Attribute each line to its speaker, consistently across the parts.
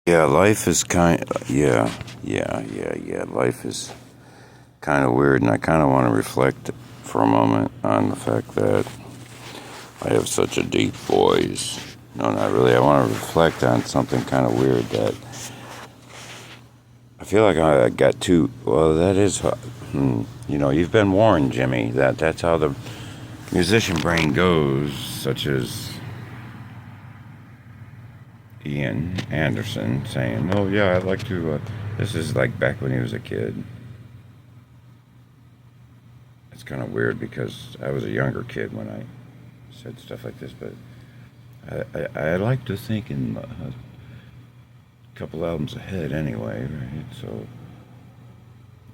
Speaker 1: Yeah, life is yeah. Life is kind of weird, and I kind of want to reflect for a moment on the fact that I have such a deep voice. No, not really. I want to reflect on something kind of weird that I feel like I got too. Well, that is, you've been warned, Jimmy, that that's how the musician brain goes, such as Ian Anderson saying, "Oh yeah, I'd like to." This is like back when he was a kid. It's kind of weird because I was a younger kid when I said stuff like this, but I like to think in a couple albums ahead anyway, right? So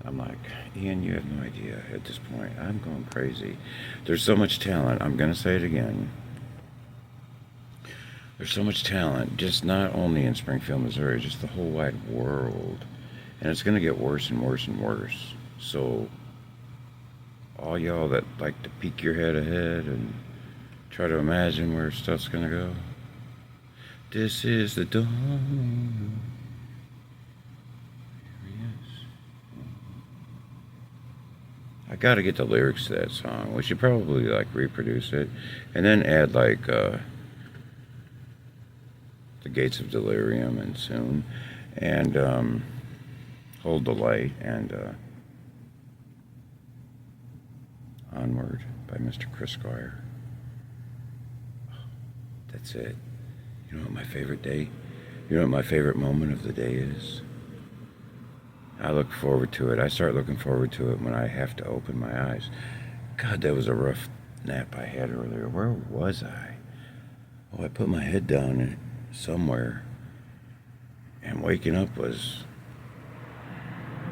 Speaker 1: I'm like, Ian, you have no idea at this point. I'm going crazy. There's so much talent. I'm going to say it again. There's so much talent, just not only in Springfield, Missouri, just the whole wide world. And it's going to get worse and worse and worse. So, all y'all that like to peek your head ahead and try to imagine where stuff's going to go, this is the dawn. Here he is. I got to get the lyrics to that song. We should probably like reproduce it and then add like the Gates of Delirium and Soon and Hold the Light and Onward by Mr. Chris Squire. That's it. You know what my favorite day? You know what my favorite moment of the day is? I look forward to it. I start looking forward to it when I have to open my eyes. God, that was a rough nap I had earlier. Where was I? Oh, I put my head down somewhere. And waking up was...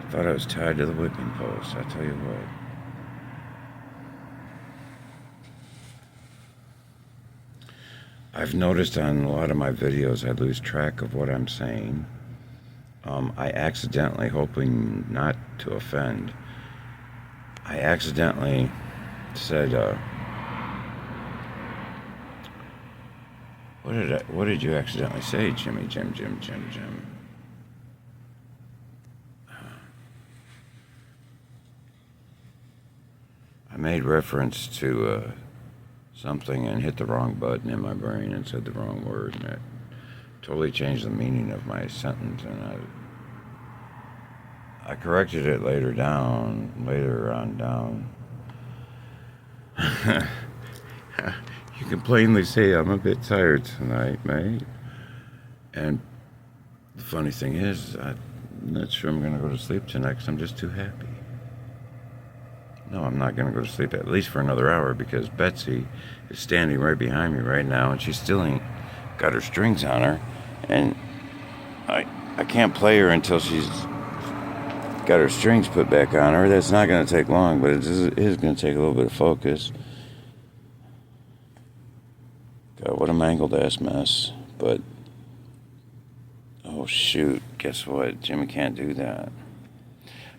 Speaker 1: I thought I was tied to the whipping post. I tell you what. I've noticed on a lot of my videos I lose track of what I'm saying. I accidentally, hoping not to offend, I accidentally said, what did you accidentally say, Jimmy, Jim? I made reference to something and hit the wrong button in my brain and said the wrong word, and it totally changed the meaning of my sentence, and I corrected it later on down. You can plainly see I'm a bit tired tonight, mate. And the funny thing is, I'm not sure I'm going to go to sleep tonight because I'm just too happy. No, I'm not going to go to sleep at least for another hour because Betsy is standing right behind me right now and she still ain't got her strings on her. And I can't play her until she's got her strings put back on her. That's not going to take long, but it is going to take a little bit of focus. God, what a mangled ass mess. But, oh shoot, guess what? Jimmy can't do that.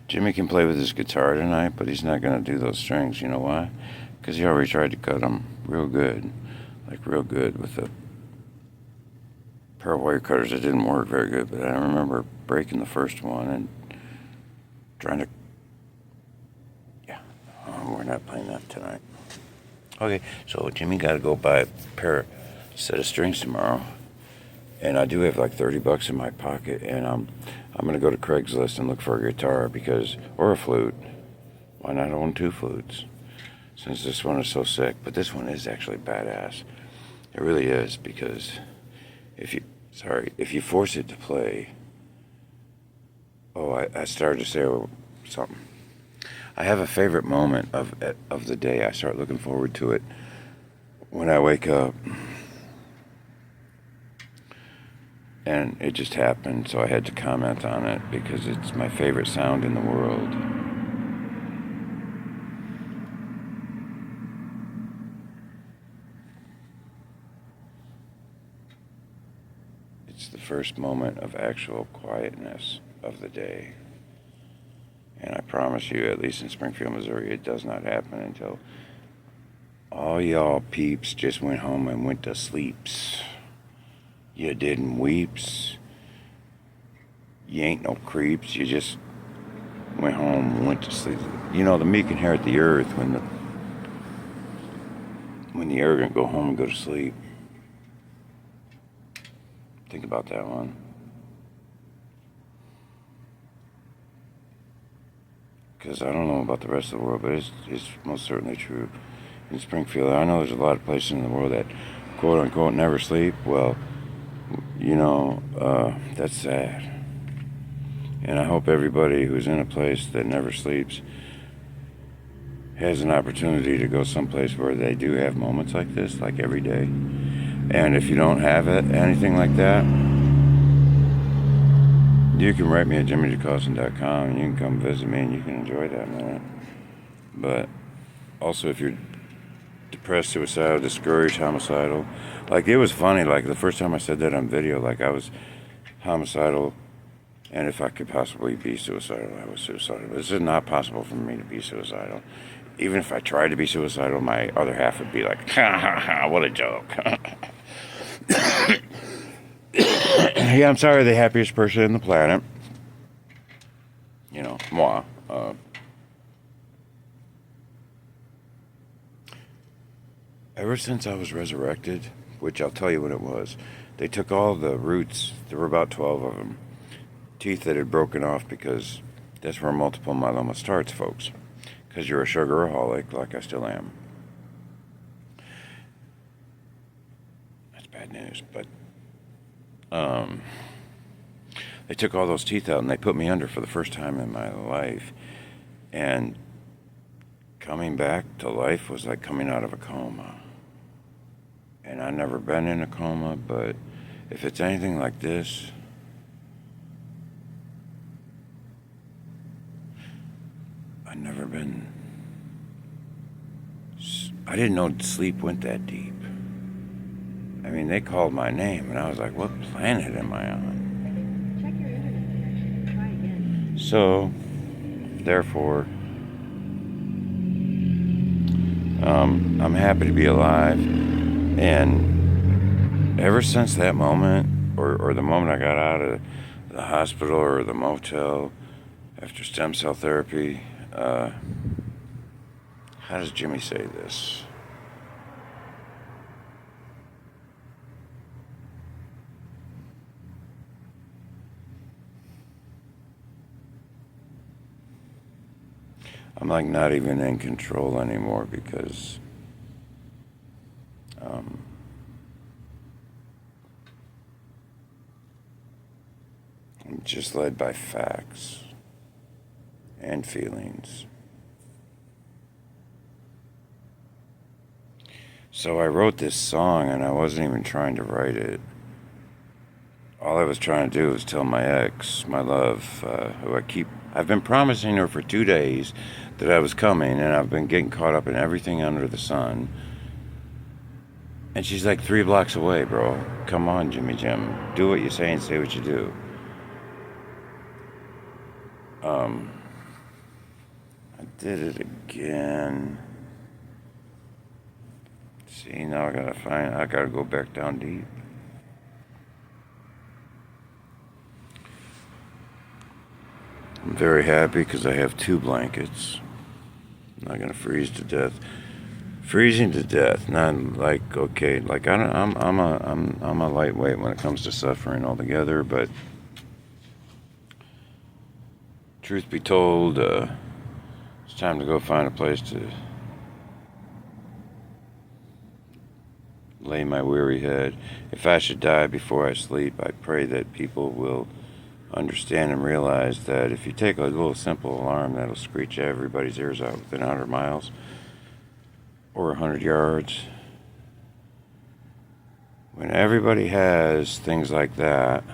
Speaker 1: Jimmy can play with his guitar tonight, but he's not going to do those strings. You know why? Because he already tried to cut them real good. Like real good with a pair of wire cutters that didn't work very good. But I remember breaking the first one and trying to... Yeah, we're not playing that tonight. Okay, so Jimmy got to go buy a set of strings tomorrow. And I do have like $30 in my pocket, and I'm going to go to Craigslist and look for a guitar or a flute. Why not own two flutes? Since this one is so sick, but this one is actually badass. It really is, because if you force it to play. Oh, I started to say something. I have a favorite moment of the day. I start looking forward to it when I wake up. And it just happened, so I had to comment on it because it's my favorite sound in the world. It's the first moment of actual quietness of the day. And I promise you, at least in Springfield, Missouri, it does not happen until all y'all peeps just went home and went to sleeps. You didn't weeps. You ain't no creeps. You just went home, went to sleep. You know, the meek inherit the earth when the arrogant go home and go to sleep. Think about that one. Because I don't know about the rest of the world, but it's most certainly true. In Springfield, I know there's a lot of places in the world that quote unquote never sleep. Well, you know, that's sad. And I hope everybody who's in a place that never sleeps has an opportunity to go someplace where they do have moments like this, like every day. And if you don't have anything like that, you can write me at jimmydecaution.com and you can come visit me and you can enjoy that minute. But also, if you're depressed, suicidal, discouraged, homicidal, like it was funny, like the first time I said that on video, like I was homicidal, and if I could possibly be suicidal, I was suicidal. This is not possible for me to be suicidal. Even if I tried to be suicidal, my other half would be like, ha ha ha, what a joke. Yeah, I'm sorry, the happiest person on the planet. You know, moi. Ever since I was resurrected, which I'll tell you what it was, they took all the roots, there were about 12 of them, teeth that had broken off, because that's where multiple myeloma starts, folks. Because you're a sugaraholic, like I still am. That's bad news, but they took all those teeth out and they put me under for the first time in my life. And coming back to life was like coming out of a coma. And I've never been in a coma, but if it's anything like this, I didn't know sleep went that deep. I mean, they called my name, and I was like, what planet am I on?
Speaker 2: Check your internet connection. Try again.
Speaker 1: So, therefore, I'm happy to be alive. And ever since that moment, or the moment I got out of the hospital or the motel after stem cell therapy, how does Jimmy say this? I'm like not even in control anymore because I'm just led by facts and feelings. So I wrote this song and I wasn't even trying to write it. All I was trying to do was tell my ex, my love, who I've been promising her for 2 days that I was coming, and I've been getting caught up in everything under the sun. And she's like 3 blocks away, bro. Come on, Jimmy Jim. Do what you say and say what you do. I did it again. See, now I gotta go back down deep. I'm very happy because I have 2 blankets. I'm not gonna freeze to death. Freezing to death, not like okay, like I'm a lightweight when it comes to suffering altogether. But truth be told, it's time to go find a place to lay my weary head. If I should die before I sleep, I pray that people will understand and realize that if you take a little simple alarm that'll screech everybody's ears out within 100 miles or 100 yards, when everybody has things like that,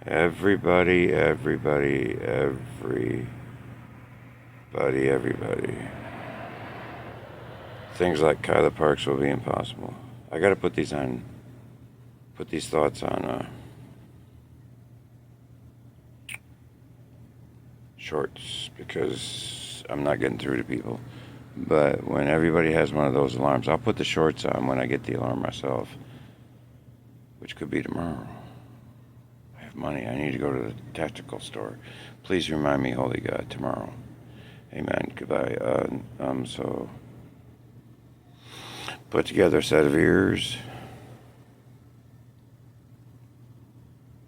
Speaker 1: everybody, things like Kyla Parks will be impossible. I gotta put these thoughts on shorts because I'm not getting through to people. But when everybody has one of those alarms, I'll put the shorts on when I get the alarm myself, which could be tomorrow. I have money. I need to go to the tactical store. Please remind me, Holy God, tomorrow. Amen. Goodbye. So put together a set of ears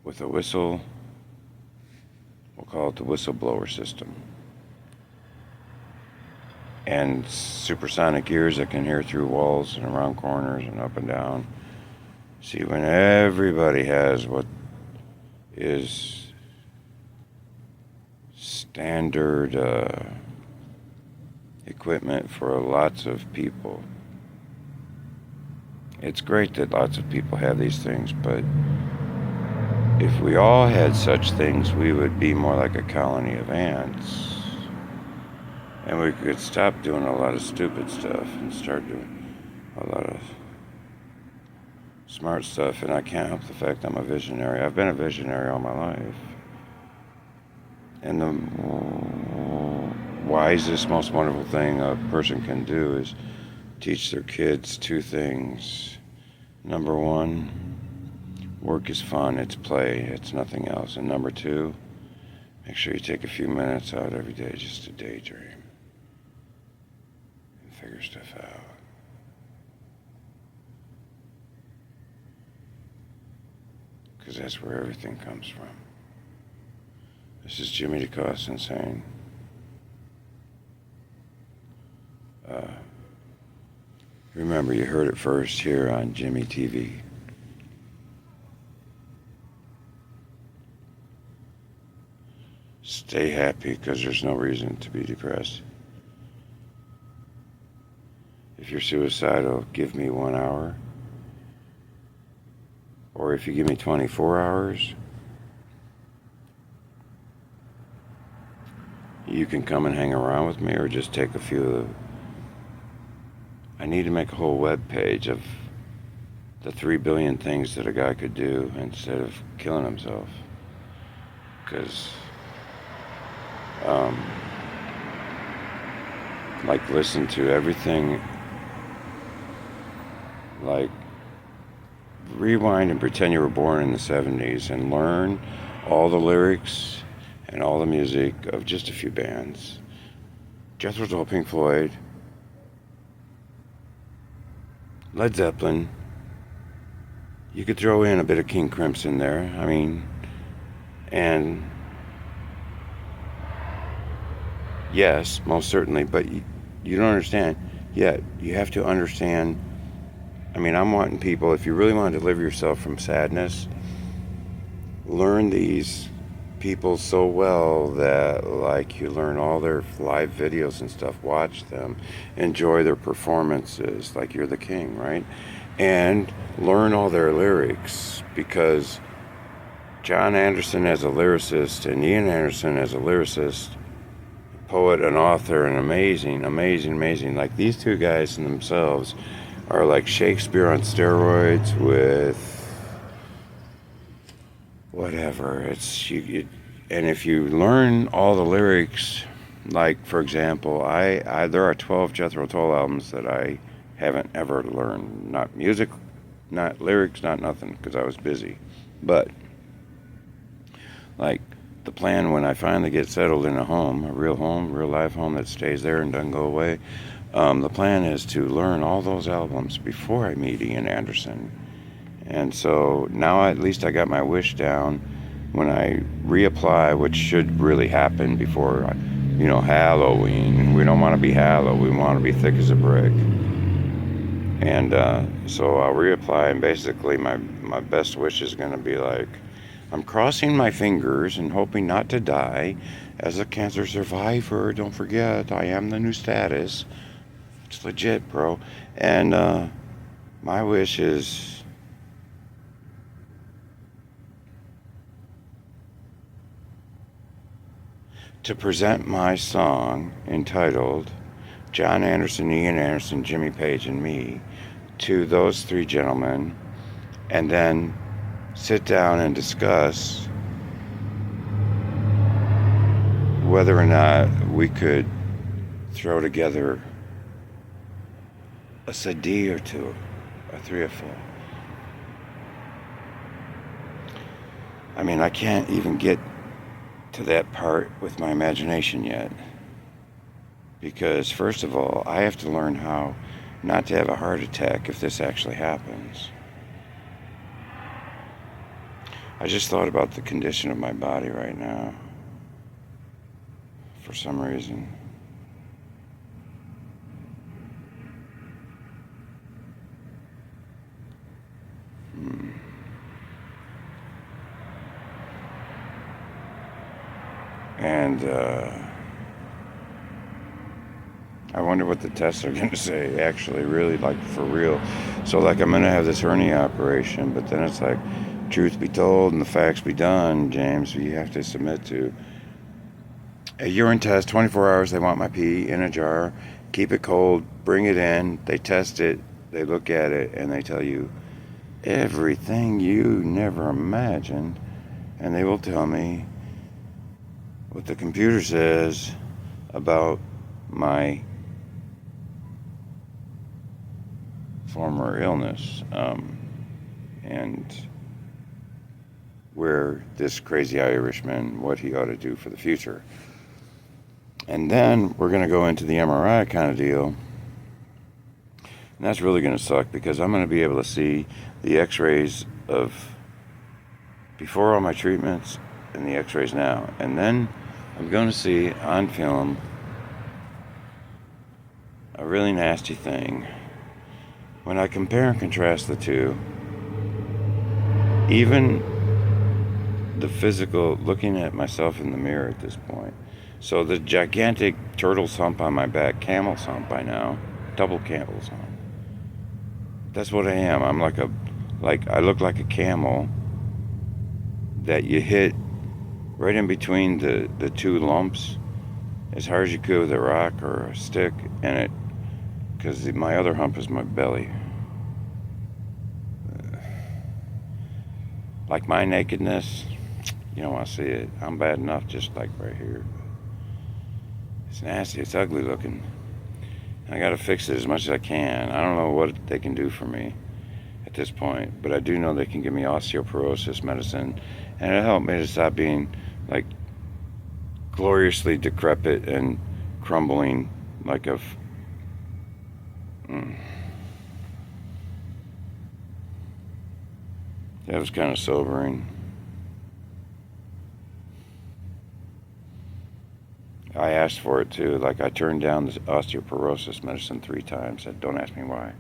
Speaker 1: with a whistle. We'll call it the whistleblower system. And supersonic ears that can hear through walls and around corners and up and down. See, when everybody has what is standard equipment for lots of people, it's great that lots of people have these things, but if we all had such things, we would be more like a colony of ants. And we could stop doing a lot of stupid stuff and start doing a lot of smart stuff. And I can't help the fact I'm a visionary. I've been a visionary all my life. And the wisest, most wonderful thing a person can do is teach their kids two things. Number one, work is fun, it's play, it's nothing else. And number two, make sure you take a few minutes out every day just to daydream. Figure stuff out. Because that's where everything comes from. This is Jimmy DeCosta saying, remember, you heard it first here on Jimmy TV. Stay happy, because there's no reason to be depressed. If you're suicidal, give me 1 hour. Or if you give me 24 hours, you can come and hang around with me, or just take a few of the... I need to make a whole web page of the 3 billion things that a guy could do instead of killing himself. Because, like, listen to everything. Like, rewind and pretend you were born in the 70s and learn all the lyrics and all the music of just a few bands. Jethro Tull, Pink Floyd, Led Zeppelin. You could throw in a bit of King Crimson there. I mean, and yes, most certainly, but you don't understand. Yet, you have to understand. I mean, I'm wanting people, if you really want to deliver yourself from sadness, learn these people so well that, like, you learn all their live videos and stuff, watch them, enjoy their performances, like you're the king, right? And learn all their lyrics, because John Anderson as a lyricist and Ian Anderson as a lyricist, poet and author, and amazing, like these two guys in themselves are like Shakespeare on steroids with whatever. It's you, and if you learn all the lyrics, like for example, I there are 12 Jethro Tull albums that I haven't ever learned. Not music, not lyrics, not nothing, because I was busy. But like the plan when I finally get settled in a real live home that stays there and doesn't go away. The plan is to learn all those albums before I meet Ian Anderson. And so now at least I got my wish down. When I reapply, which should really happen before, Halloween. We don't want to be Hallow. We want to be thick as a brick. And so I'll reapply, and basically my best wish is going to be like, I'm crossing my fingers and hoping not to die as a cancer survivor. Don't forget, I am the new status. It's legit, bro. And my wish is to present my song entitled John Anderson, Ian Anderson, Jimmy Page, and Me to those three gentlemen, and then sit down and discuss whether or not we could throw together a CD or two, or 3 or 4. I mean, I can't even get to that part with my imagination yet. Because, first of all, I have to learn how not to have a heart attack if this actually happens. I just thought about the condition of my body right now. For some reason. And I wonder what the tests are going to say, actually, really, like, for real. So, like, I'm going to have this hernia operation, but then it's like, truth be told and the facts be done, James, you have to submit to a urine test, 24 hours, they want my pee in a jar, keep it cold, bring it in, they test it, they look at it, and they tell you everything you never imagined, and they will tell me what the computer says about my former illness, and where this crazy Irishman, what he ought to do for the future. And then we're going to go into the MRI kind of deal. And that's really going to suck because I'm going to be able to see the x-rays of before all my treatments and the x-rays now. And then I'm going to see on film a really nasty thing. When I compare and contrast the two, even the physical, looking at myself in the mirror at this point. So the gigantic turtle's hump on my back, camel's hump by now, double camel's hump. That's what I am. I'm I look like a camel that you hit right in between the two lumps as hard as you could with a rock or a stick, and because my other hump is my belly. Like my nakedness, you don't want to see it. I'm bad enough just like right here. It's nasty, it's ugly looking. I gotta fix it as much as I can. I don't know what they can do for me at this point, but I do know they can give me osteoporosis medicine, and it'll help me to stop being like gloriously decrepit and crumbling like a That was kind of sobering. I asked for it too. Like, I turned down the osteoporosis medicine 3 times. Don't ask me why.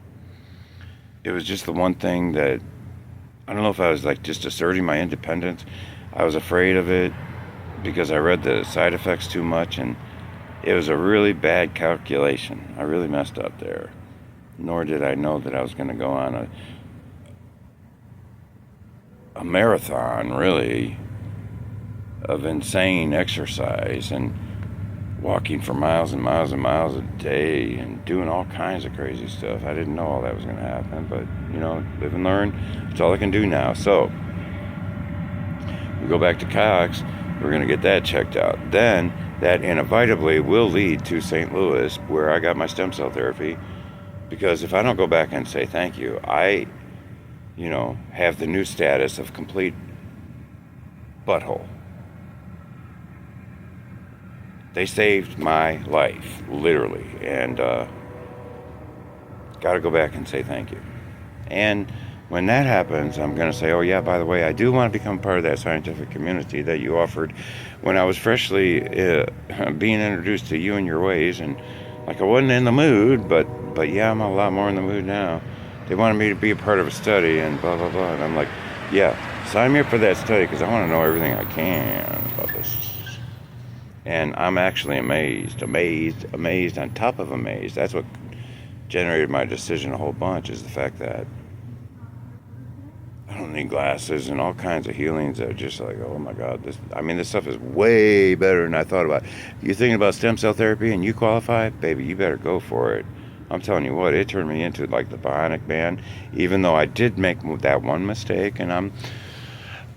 Speaker 1: It was just the one thing that, I don't know if I was like just asserting my independence. I was afraid of it because I read the side effects too much, and it was a really bad calculation. I really messed up there. Nor did I know that I was going to go on a marathon, really, of insane exercise and walking for miles and miles and miles a day and doing all kinds of crazy stuff. I didn't know all that was going to happen, but, live and learn. That's all I can do now. So, we go back to Cox. We're going to get that checked out. Then, that inevitably will lead to St. Louis, where I got my stem cell therapy, because if I don't go back and say thank you, I, have the new status of complete butthole. They saved my life, literally, and got to go back and say thank you. And when that happens, I'm going to say, oh yeah, by the way, I do want to become part of that scientific community that you offered when I was freshly being introduced to you and your ways, and I wasn't in the mood, but yeah, I'm a lot more in the mood now. They wanted me to be a part of a study and blah, blah, blah, and I'm like, yeah, sign me up for that study because I want to know everything I can about this. And I'm actually amazed on top of amazed. That's what generated my decision a whole bunch, is the fact that I don't need glasses and all kinds of healings that are just like, oh my God, this stuff is way better than I thought about. You're thinking about stem cell therapy and you qualify? Baby, you better go for it. I'm telling you what, it turned me into like the Bionic Man, even though I did make that one mistake and I'm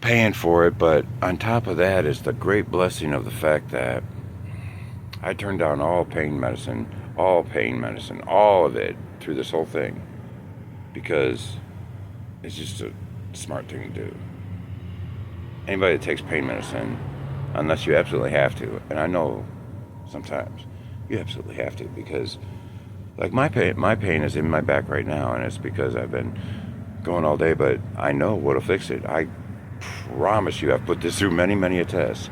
Speaker 1: paying for it. But on top of that is the great blessing of the fact that I turned down all pain medicine, all of it through this whole thing, because it's just a smart thing to do. anybody that takes pain medicine, unless you absolutely have to, and I know sometimes you absolutely have to, because like my pain is in my back right now, and it's because I've been going all day, but I know what'll fix it. I promise you, I've put this through many a test.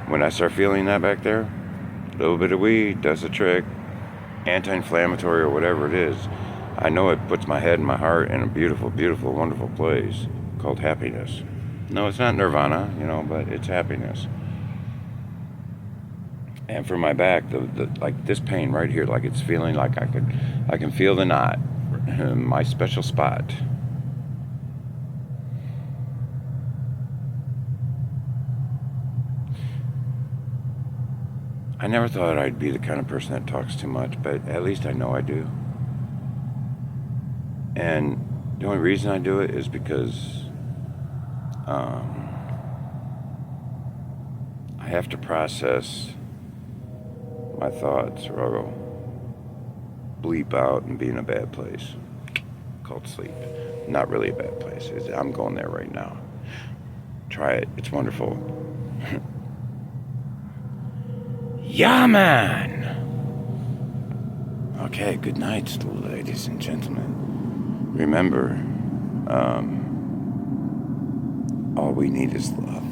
Speaker 1: When I start feeling that back there, a little bit of weed does the trick, anti-inflammatory or whatever it is. I know it puts my head and my heart in a beautiful, beautiful, wonderful place called happiness. No, it's not nirvana, but it's happiness. And for my back, the like this pain right here, like it's feeling like I can feel the knot, my special spot. I never thought I'd be the kind of person that talks too much, but at least I know I do. And the only reason I do it is because I have to process my thoughts, or I'll bleep out and be in a bad place called sleep. Not really a bad place. I'm going there right now. Try it. It's wonderful. Yeah, man! Okay, good night, ladies and gentlemen. Remember, all we need is love.